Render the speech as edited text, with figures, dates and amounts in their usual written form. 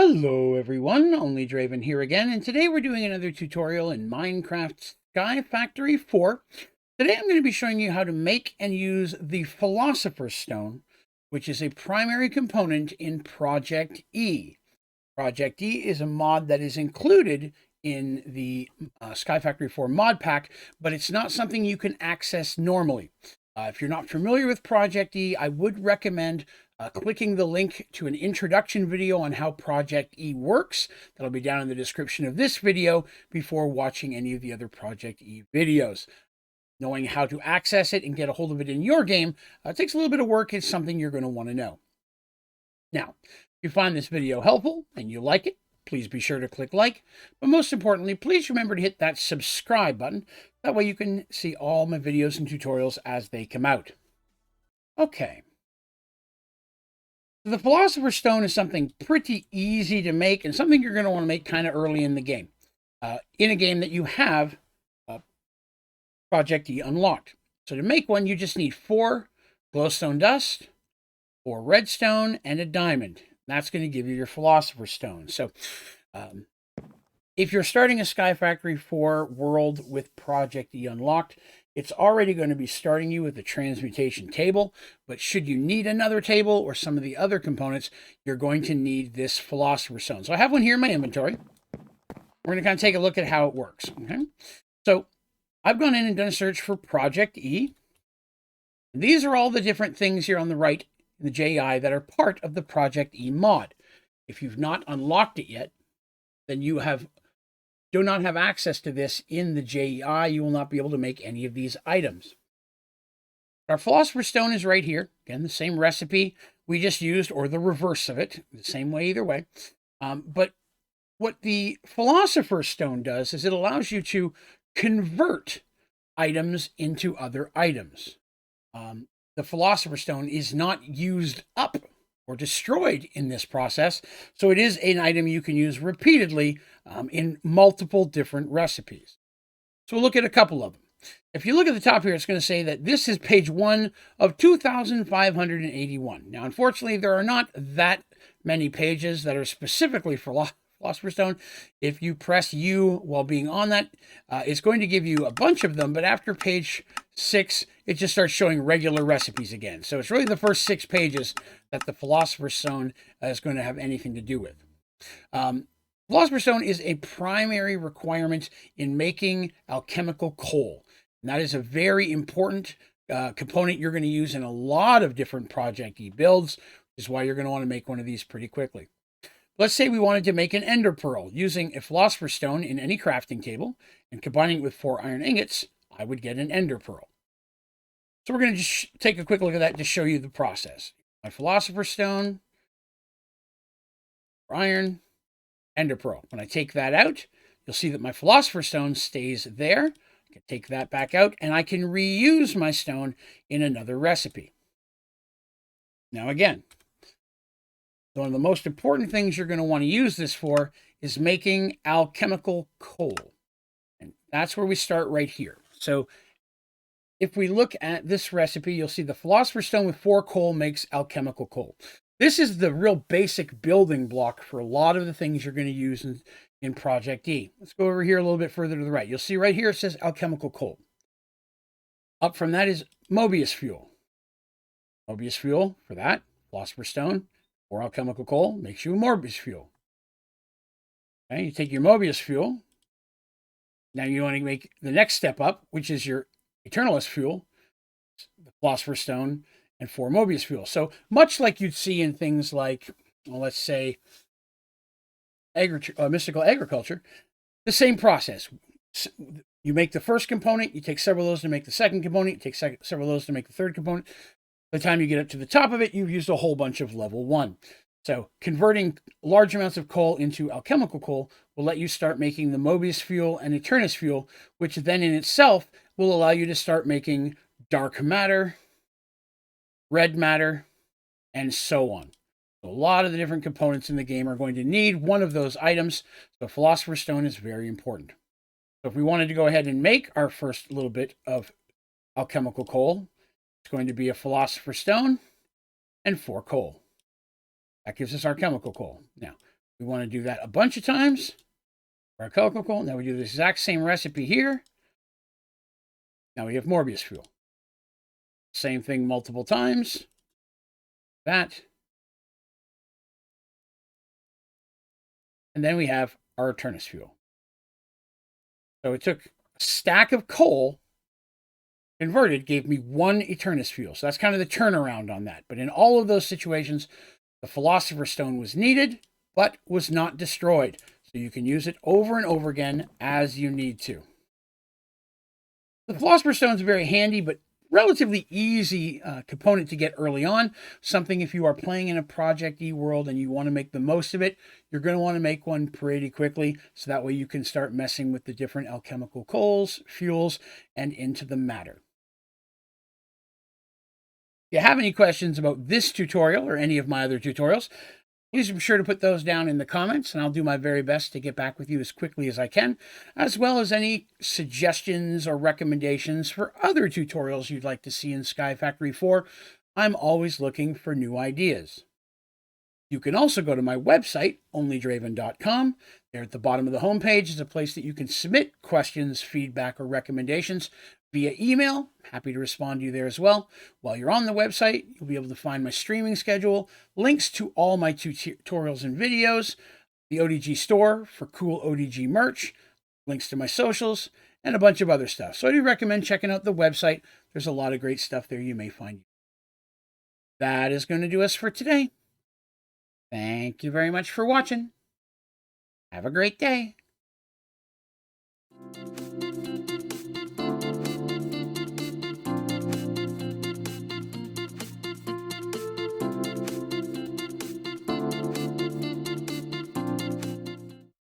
Hello everyone, Onlydraven here again, and today we're doing another tutorial in Minecraft Sky Factory 4. Today I'm going to be showing you how to make and use the Philosopher's Stone, which is a primary component in Project E. Project E is a mod that is included in the Sky Factory 4 mod pack, but it's not something you can access normally. If you're not familiar with Project E, I would recommend clicking the link to an introduction video on how Project E works. That'll be down in the description of this video before watching any of the other Project E videos. Knowing how to access it and get a hold of it in your game takes a little bit of work. It's something you're going to want to know. Now, if you find this video helpful and you like it, please be sure to click like. But most importantly, please remember to hit that subscribe button. That way you can see all my videos and tutorials as they come out. Okay. The Philosopher's Stone is something pretty easy to make and something you're going to want to make kind of early in the game. In a game that you have Project E unlocked. So to make one, you just need 4 glowstone dust, 4 redstone, and a diamond. That's going to give you your Philosopher's Stone. So if you're starting a Sky Factory 4 world with Project E unlocked, it's already going to be starting you with the transmutation table, but should you need another table or some of the other components, you're going to need this Philosopher's Stone. So I have one here in my inventory. We're going to kind of take a look at how it works. Okay, so I've gone in and done a search for Project E. These are all the different things here on the right in the JI that are part of the Project E mod. If you've not unlocked it yet, then you do not have access to this in the JEI. You will not be able to make any of these items. Our Philosopher's Stone is right here. Again, the same recipe we just used, or the reverse of it, the same way either way. But what the Philosopher's Stone does is it allows you to convert items into other items. The Philosopher's Stone is not used up or destroyed in this process, so it is an item you can use repeatedly in multiple different recipes. So we'll look at a couple of them. If you look at the top here, it's going to say that this is page 1 of 2,581. Now, unfortunately, there are not that many pages that are specifically for Philosopher's Stone. If you press U while being on that, it's going to give you a bunch of them, but after page 6, it just starts showing regular recipes again. So it's really the first 6 pages that the Philosopher's Stone is going to have anything to do with. Philosopher's Stone is a primary requirement in making alchemical coal. And that is a very important component you're going to use in a lot of different Project E builds, which is why you're going to want to make one of these pretty quickly. Let's say we wanted to make an ender pearl using a Philosopher's Stone in any crafting table and combining it with 4 iron ingots, I would get an ender pearl. So we're going to just take a quick look at that to show you the process. My Philosopher's Stone, iron, ender pearl. When I take that out, you'll see that my Philosopher's Stone stays there. I can take that back out and I can reuse my stone in another recipe. Now again, one of the most important things you're going to want to use this for is making alchemical coal. And that's where we start right here. So if we look at this recipe, you'll see the Philosopher's Stone with 4 coal makes alchemical coal. This is the real basic building block for a lot of the things you're going to use in Project E. Let's go over here a little bit further to the right. You'll see right here it says alchemical coal. Up from that is Mobius fuel. Mobius fuel for that, Philosopher's Stone, or alchemical coal makes you a Mobius fuel. Okay, you take your Mobius fuel. Now you want to make the next step up, which is your Eternalist fuel, the Philosopher's Stone, and 4 Mobius fuel. So much like you'd see in things like, well, let's say, mystical agriculture, the same process. You make the first component, you take several of those to make the second component, you take several of those to make the third component. By the time you get up to the top of it, you've used a whole bunch of level 1. So converting large amounts of coal into alchemical coal will let you start making the Mobius fuel and Eternus fuel, which then in itself will allow you to start making dark matter, red matter, and so on. So a lot of the different components in the game are going to need one of those items. So Philosopher's Stone is very important. So if we wanted to go ahead and make our first little bit of alchemical coal, it's going to be a Philosopher's Stone and 4 coal. That gives us our chemical coal. Now, We want to do that a bunch of times. For our cocoa coal. Now we do the exact same recipe here. Now we have Morbius fuel. Same thing multiple times. That. And then we have our Eternus fuel. So it took a stack of coal, converted, gave me 1 Eternus fuel. So that's kind of the turnaround on that. But in all of those situations, the Philosopher's Stone was needed, but was not destroyed. So you can use it over and over again as you need to. The Philosopher's Stone is very handy, but relatively easy component to get early on. Something if you are playing in a project-y world and you want to make the most of it, you're going to want to make one pretty quickly, so that way you can start messing with the different alchemical coals, fuels, and into the matter. If you have any questions about this tutorial or any of my other tutorials, please be sure to put those down in the comments, and I'll do my very best to get back with you as quickly as I can, as well as any suggestions or recommendations for other tutorials you'd like to see in Sky Factory 4. I'm always looking for new ideas. You can also go to my website, OnlydravenGaming. There at the bottom of the homepage is a place that you can submit questions, feedback, or recommendations via email. Happy to respond to you there as well. While you're on the website, you'll be able to find my streaming schedule, links to all my tutorials and videos, the ODG store for cool ODG merch, links to my socials, and a bunch of other stuff. So I do recommend checking out the website. There's a lot of great stuff there you may find. That is going to do us for today. Thank you very much for watching. Have a great day.